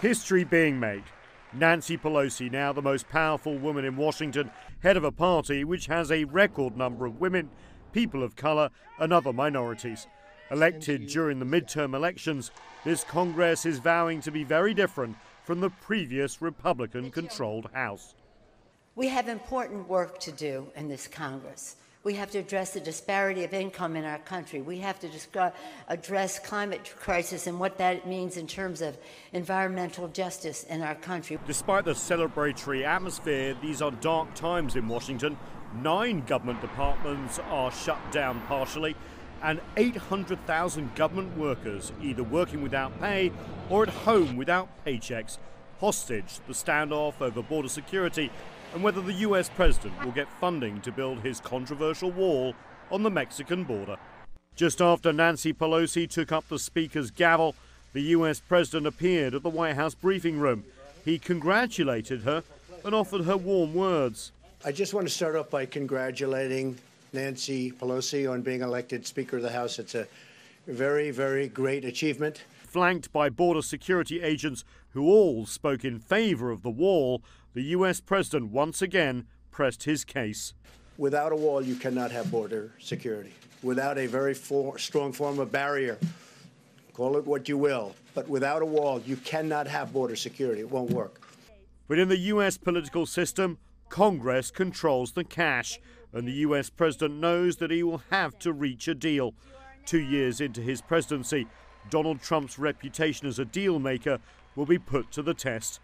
History being made. Nancy Pelosi, now the most powerful woman in Washington, head of a party which has a record number of women, people of color, and other minorities. Elected during the midterm elections, this Congress is vowing to be very different from the previous Republican-controlled House. We have important work to do in this Congress. We have to address the disparity of income in our country. We have to address climate crisis and what that means in terms of environmental justice in our country. Despite the celebratory atmosphere, these are dark times in Washington. 9 government departments are shut down partially, and 800,000 government workers either working without pay or at home without paychecks. Hostage the standoff over border security and whether the US president will get funding to build his controversial wall on the Mexican border. Just after Nancy Pelosi took up the speaker's gavel, the US president appeared at the White House briefing room. He congratulated her and offered her warm words. I just want to start off by congratulating Nancy Pelosi on being elected Speaker of the House. It's a very, very great achievement. Flanked by border security agents who all spoke in favor of the wall, the US president once again pressed his case. Without a wall, you cannot have border security. Without a very strong form of barrier, call it what you will, but without a wall, you cannot have border security. It won't work. But in the US political system, Congress controls the cash, and the US president knows that he will have to reach a deal. 2 years into his presidency, Donald Trump's reputation as a deal maker will be put to the test.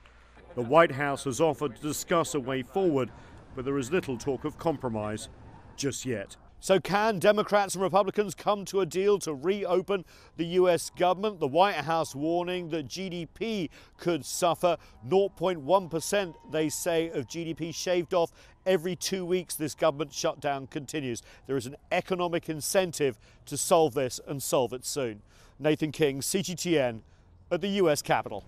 The White House has offered to discuss a way forward, but there is little talk of compromise just yet. So can Democrats and Republicans come to a deal to reopen the US government? The White House warning that GDP could suffer. 0.1%, they say, of GDP shaved off every 2 weeks this government shutdown continues. There is an economic incentive to solve this and solve it soon. Nathan King, CGTN, at the US Capitol.